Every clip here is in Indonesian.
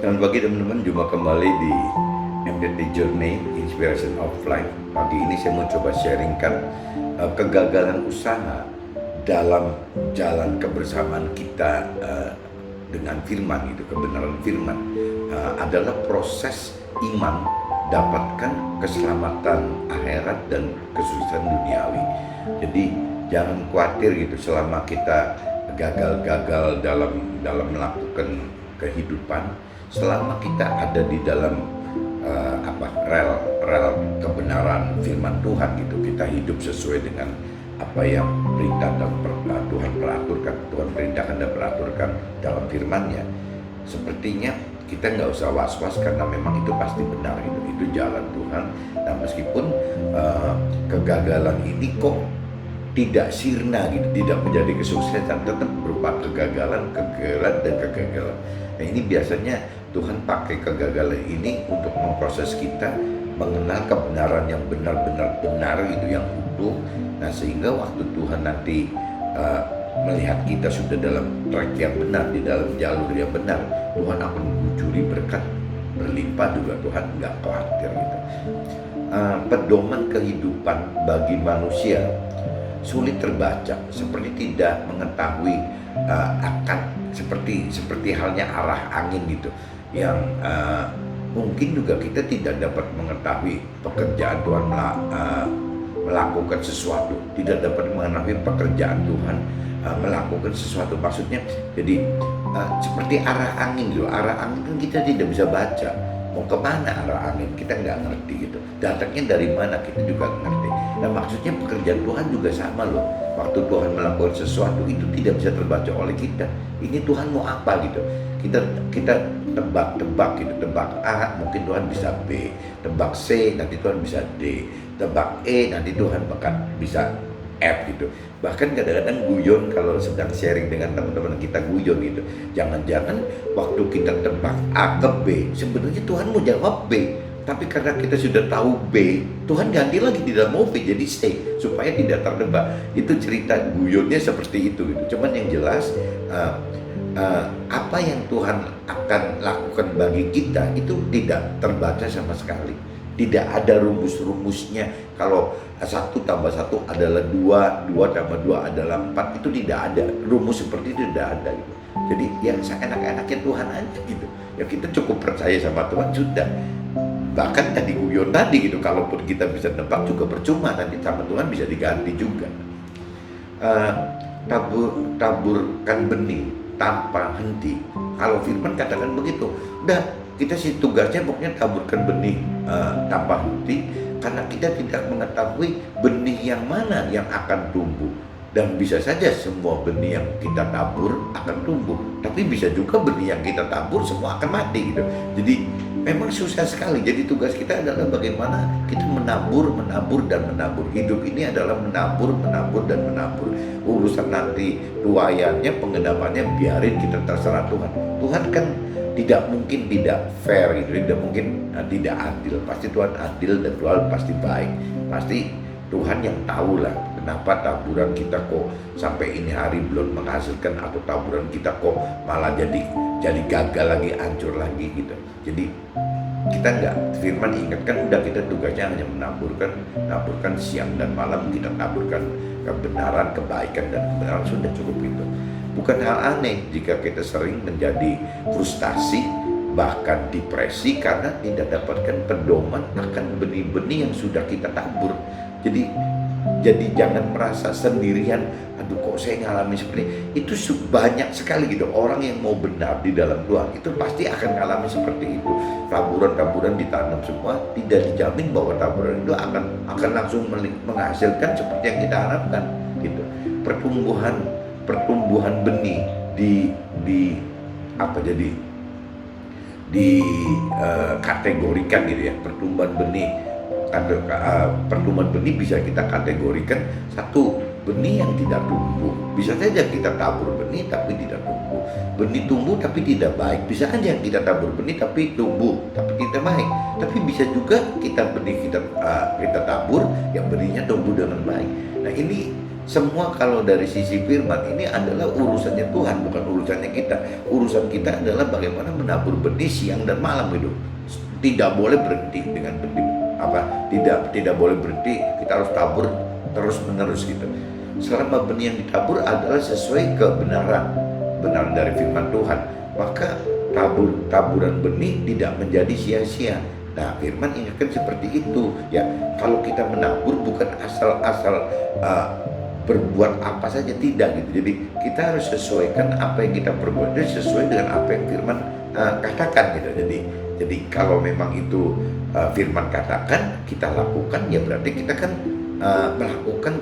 Selamat pagi teman-teman, jumpa kembali di MDT Journey Inspiration of Life. Pagi ini saya mau coba sharingkan kegagalan usaha dalam jalan kebersamaan kita dengan firman, itu kebenaran firman adalah proses iman dapatkan keselamatan akhirat dan kesuksesan duniawi. Jadi jangan khawatir gitu selama kita gagal-gagal dalam melakukan kehidupan, selama kita ada di dalam rel kebenaran firman Tuhan gitu, kita hidup sesuai dengan apa yang perintah dan Tuhan peraturkan, Tuhan perintahkan dan peraturkan dalam firman-Nya. Sepertinya kita nggak usah was-was karena memang itu pasti benar, itu jalan Tuhan. Nah meskipun kegagalan ini kok tidak sirna gitu, tidak menjadi kesuksesan, tetap berupa kegagalan dan kegagalan. Nah ini biasanya Tuhan pakai kegagalan ini untuk memproses kita mengenal kebenaran yang benar-benar benar gitu, yang utuh. Nah sehingga waktu Tuhan nanti melihat kita sudah dalam track yang benar, di dalam jalur yang benar, Tuhan akan mencuri berkat berlimpah juga. Tuhan nggak khawatir gitu. Pedoman kehidupan bagi manusia sulit terbaca, seperti tidak mengetahui akan seperti halnya arah angin gitu, yang mungkin juga kita tidak dapat mengetahui pekerjaan Tuhan melakukan sesuatu, tidak dapat mengetahui pekerjaan Tuhan melakukan sesuatu. Maksudnya jadi seperti arah angin gitu. Arah angin kan kita tidak bisa baca, mau kemana arah angin kita nggak ngerti gitu, datangnya dari mana kita juga nggak ngerti. Nah maksudnya pekerjaan Tuhan juga sama loh. Waktu Tuhan melakukan sesuatu itu tidak bisa terbaca oleh kita, ini Tuhan mau apa gitu. Kita tebak-tebak gitu, tebak A mungkin Tuhan bisa B, tebak C nanti Tuhan bisa D, tebak E nanti Tuhan bahkan bisa F gitu. Bahkan kadang-kadang guyon kalau sedang sharing dengan teman-teman kita, guyon gitu, jangan-jangan waktu kita tebak A ke B sebenarnya Tuhan mau jawab B, tapi karena kita sudah tahu B, Tuhan ganti lagi tidak mau B jadi C supaya tidak tertebak. Itu cerita guyonnya seperti itu gitu. Cuman yang jelas apa yang Tuhan akan lakukan bagi kita itu tidak terbaca sama sekali. Tidak ada rumus-rumusnya. Kalau 1 tambah 1 adalah 2, 2 tambah 2 adalah 4, itu tidak ada. Rumus seperti itu tidak ada gitu. Jadi yang seenak-enaknya Tuhan aja gitu. Ya kita cukup percaya sama Tuhan sudah. Bahkan tadi guyon tadi gitu, kalaupun kita bisa nebak juga percuma, nanti sama Tuhan bisa diganti juga. Taburkan benih tanpa henti. Kalau firman katakan begitu, udah kita sih tugasnya pokoknya taburkan benih tanpa henti, karena kita tidak mengetahui benih yang mana yang akan tumbuh. Dan bisa saja semua benih yang kita tabur akan tumbuh, tapi bisa juga benih yang kita tabur semua akan mati gitu. Jadi memang susah sekali. Jadi tugas kita adalah bagaimana kita menabur dan menabur. Hidup ini adalah menabur dan menabur. Urusan nanti tuayannya, pengendapannya biarin kita, terserah Tuhan. Tuhan kan tidak mungkin tidak fair gitu, tidak mungkin tidak adil. Pasti Tuhan adil dan Tuhan pasti baik. Pasti Tuhan yang tahu lah kenapa taburan kita kok sampai ini hari belum menghasilkan, atau taburan kita kok malah jadi gagal lagi, hancur lagi gitu. Jadi kita nggak, firman ingatkan udah kita tugasnya hanya menaburkan siang dan malam, kita taburkan kebenaran, kebaikan dan kebenaran, sudah cukup itu. Bukan hal aneh jika kita sering menjadi frustasi bahkan depresi karena tidak dapatkan pedoman akan benih-benih yang sudah kita tabur. Jadi jangan merasa sendirian, aduh kok saya ngalami seperti itu. Banyak sekali gitu orang yang mau benar di dalam Tuhan itu pasti akan ngalami seperti itu. Taburan ditanam semua, tidak dijamin bahwa taburan itu akan langsung menghasilkan seperti yang kita harapkan gitu. Pertumbuhan benih kategorikan gitu ya. Pertumbuhan benih bisa kita kategorikan. Satu, benih yang tidak tumbuh, bisa saja kita tabur benih tapi tidak tumbuh. Benih tumbuh tapi tidak baik, bisa aja kita tabur benih tapi tumbuh tapi tidak baik. Tapi bisa juga kita tabur yang benihnya tumbuh dengan baik. Nah ini Semua kalau dari sisi firman ini adalah urusannya Tuhan, bukan urusannya kita. Urusan kita adalah bagaimana menabur benih siang dan malam itu. Tidak boleh berhenti dengan benih apa? Tidak boleh berhenti. Kita harus tabur terus menerus gitu. Selama benih yang ditabur adalah sesuai kebenaran, benar dari firman Tuhan, maka taburan benih tidak menjadi sia-sia. Nah, firman ingatkan seperti itu ya. Kalau kita menabur bukan asal-asal berbuat apa saja, tidak gitu. Jadi kita harus sesuaikan apa yang kita perbuat sesuai dengan apa yang firman katakan gitu. Jadi kalau memang itu firman katakan kita lakukan, ya berarti kita kan melakukan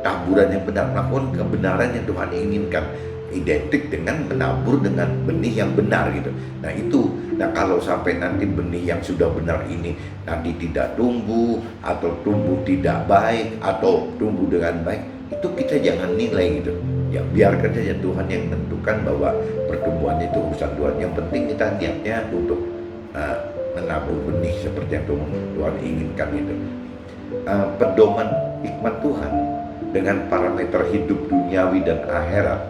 taburan yang benar, melakukan kebenaran yang Tuhan inginkan, identik dengan menabur dengan benih yang benar gitu. Nah itu, nah kalau sampai nanti benih yang sudah benar ini nanti tidak tumbuh atau tumbuh tidak baik atau tumbuh dengan baik, itu kita jangan nilai gitu. Ya biarkan saja Tuhan yang menentukan bahwa pertumbuhannya itu urusan Tuhan. Yang penting kita niatnya untuk menabur benih seperti yang Tuhan inginkan itu. Pedoman hikmat Tuhan dengan parameter hidup duniawi dan akhirat.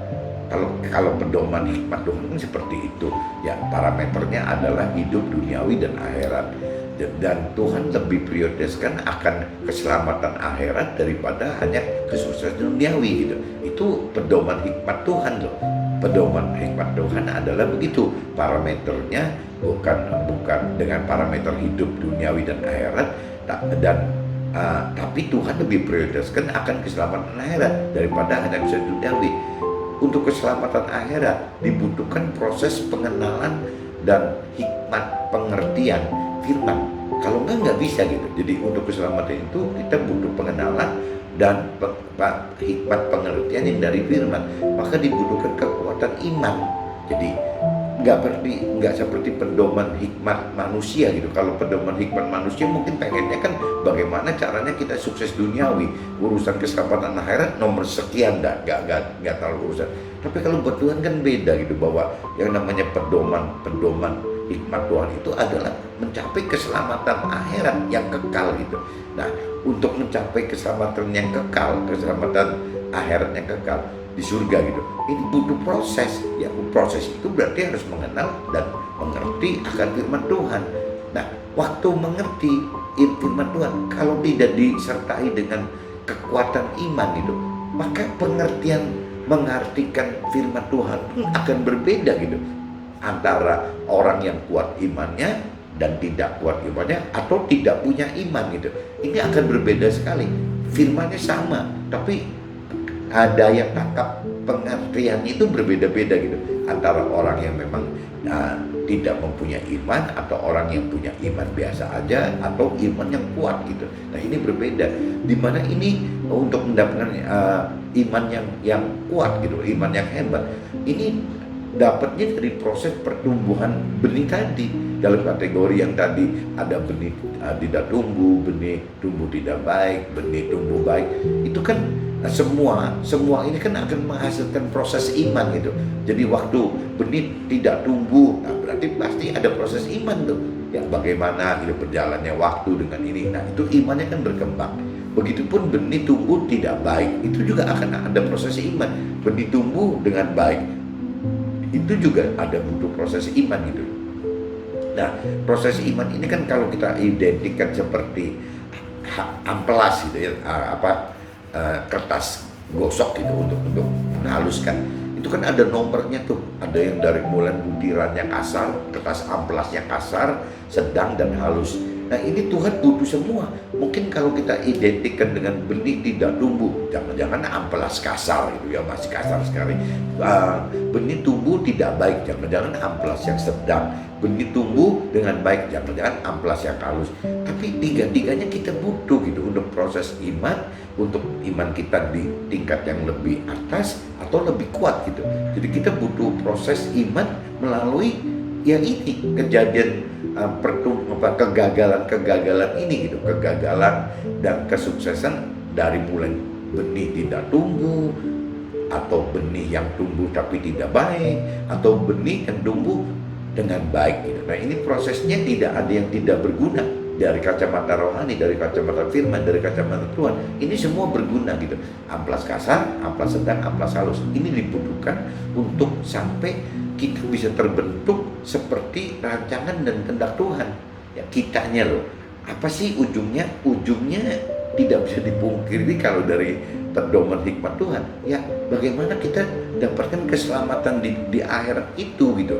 Kalau pedoman hikmat Tuhan seperti itu, ya parameternya adalah hidup duniawi dan akhirat. Dan Tuhan lebih prioritaskan akan keselamatan akhirat daripada hanya kesuksesan duniawi gitu. Itu pedoman hikmat Tuhan loh. Pedoman hikmat Tuhan adalah begitu, parameternya bukan dengan parameter hidup duniawi dan akhirat, tapi Tuhan lebih prioritaskan akan keselamatan akhirat daripada hanya kesuksesan duniawi. Untuk keselamatan akhirat dibutuhkan proses pengenalan dan hikmat pengertian firman. Kalau nggak bisa gitu. Jadi untuk keselamatan itu kita butuh pengenalan dan hikmat pengertian yang dari firman. Maka dibutuhkan kekuatan iman. Jadi nggak seperti pedoman hikmat manusia gitu. Kalau pedoman hikmat manusia mungkin pengennya kan bagaimana caranya kita sukses duniawi, urusan keselamatan akhirat nomor sekian, nggak terlalu urusan. Tapi kalau buat Tuhan kan beda gitu, bahwa yang namanya pedoman hikmat Tuhan itu adalah mencapai keselamatan akhirat yang kekal gitu. Nah, untuk mencapai keselamatan yang kekal, keselamatan akhirat yang kekal di surga gitu, ini butuh proses. Ya, proses itu berarti harus mengenal dan mengerti akan firman Tuhan. Nah, waktu mengerti firman Tuhan, kalau tidak disertai dengan kekuatan iman gitu, maka pengertian mengartikan firman Tuhan pun akan berbeda gitu, antara orang yang kuat imannya dan tidak kuat imannya, atau tidak punya iman gitu. Ini akan berbeda sekali. Firmannya sama, tapi daya tangkap pengertiannya itu berbeda-beda gitu, antara orang yang memang tidak mempunyai iman, atau orang yang punya iman biasa aja, atau iman yang kuat gitu. Nah ini berbeda, dimana ini untuk mendapatkan iman yang kuat gitu, iman yang hebat, ini dapatnya dari proses pertumbuhan benih tadi. Dalam kategori yang tadi ada benih tidak tumbuh, benih tumbuh tidak baik, benih tumbuh baik, itu kan semua ini kan akan menghasilkan proses iman gitu. Jadi waktu benih tidak tumbuh, nah berarti pasti ada proses iman tuh. Ya bagaimana gitu berjalannya waktu dengan ini, nah itu imannya kan berkembang. Begitupun benih tumbuh tidak baik, itu juga akan ada proses iman. Benih tumbuh dengan baik, itu juga ada butuh proses iman gitu. Nah, proses iman ini kan kalau kita identikan seperti amplas gitu ya, kertas gosok gitu untuk menghaluskan. Itu kan ada nomornya tuh, ada yang dari mulai butirannya kasar, kertas amplasnya kasar, sedang dan halus. Nah ini Tuhan butuh semua. Mungkin kalau kita identikan dengan benih tidak tumbuh, jangan-jangan amplas kasar gitu ya, masih kasar sekali. Benih tumbuh tidak baik, jangan-jangan amplas yang sedang. Benih tumbuh dengan baik, jangan-jangan amplas yang halus. Tapi tiga-tiganya kita butuh gitu untuk proses iman, untuk iman kita di tingkat yang lebih atas atau lebih kuat gitu. Jadi kita butuh proses iman melalui yang ini, kejadian kegagalan ini gitu, kegagalan dan kesuksesan dari mulai benih tidak tumbuh, atau benih yang tumbuh tapi tidak baik, atau benih yang tumbuh dengan baik gitu. Nah ini prosesnya tidak ada yang tidak berguna, dari kacamata rohani, dari kacamata firman, dari kacamata Tuhan, ini semua berguna gitu. Amplas kasar, amplas sedang, amplas halus, ini dibutuhkan untuk sampai kita bisa terbentuk seperti rancangan dan kehendak Tuhan. Ya kitanya loh, apa sih ujungnya? Ujungnya tidak bisa dipungkiri kalau dari pedoman hikmat Tuhan. Ya bagaimana kita dapatkan keselamatan di akhirat itu gitu.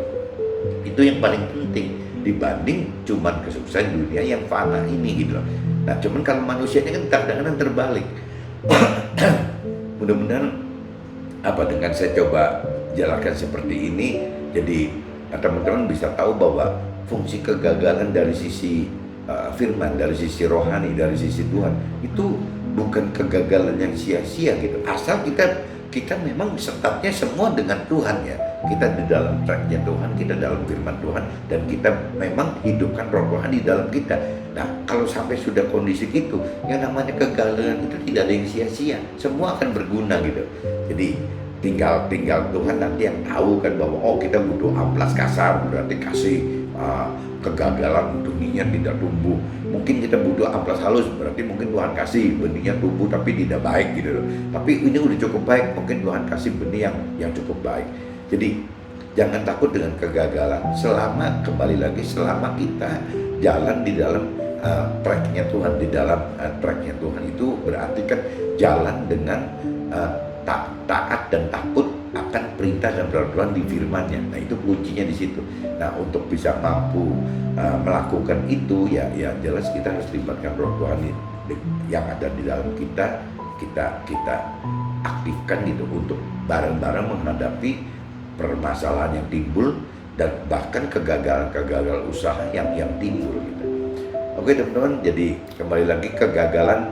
Itu yang paling penting dibanding cuman kesuksesan dunia yang fana ini gitu loh. Nah cuman kalau manusianya kan kadang-kadang terbalik. Mudah-mudahan dengan saya coba jalankan seperti ini, jadi teman-teman bisa tahu bahwa fungsi kegagalan dari sisi firman, dari sisi rohani, dari sisi Tuhan itu bukan kegagalan yang sia-sia gitu. Asal kita memang startnya semua dengan Tuhan ya. Kita di dalam tracknya Tuhan, kita dalam firman Tuhan, dan kita memang hidupkan roh Tuhan di dalam kita. Nah kalau sampai sudah kondisi gitu, yang namanya kegagalan itu tidak ada yang sia-sia, semua akan berguna gitu. Jadi tinggal Tuhan nanti yang tahu kan bahwa kita butuh amplas kasar, berarti kasih kegagalan benihnya tidak tumbuh. Mungkin kita butuh amplas halus, berarti mungkin Tuhan kasih benihnya tumbuh tapi tidak baik gitu loh. Tapi ini udah cukup baik, mungkin Tuhan kasih benih yang cukup baik. Jadi jangan takut dengan kegagalan, selama kita jalan di dalam tracknya Tuhan, di dalam tracknya Tuhan itu berarti kan jalan dengan taat dan takut akan perintah dan peraturan di firman-Nya. Nah itu kuncinya di situ. Nah untuk bisa mampu melakukan itu ya jelas kita harus libatkan roh Tuhan yang ada di dalam kita aktifkan gitu untuk bareng-bareng menghadapi permasalahan yang timbul dan bahkan kegagalan usaha yang timbul gitu. Oke teman-teman, jadi kembali lagi kegagalan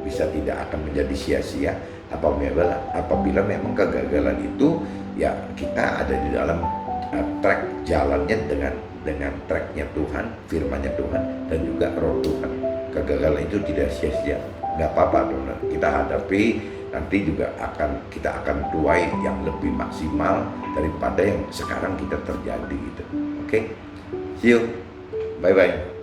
bisa tidak akan menjadi sia-sia apabila memang kegagalan itu ya kita ada di dalam track jalannya dengan tracknya Tuhan, firman-Nya Tuhan dan juga roh Tuhan. Kegagalan itu tidak sia-sia, nggak apa-apa teman-teman. Kita hadapi, nanti juga kita akan tuai yang lebih maksimal daripada yang sekarang kita terjadi gitu. Oke, see you, bye bye.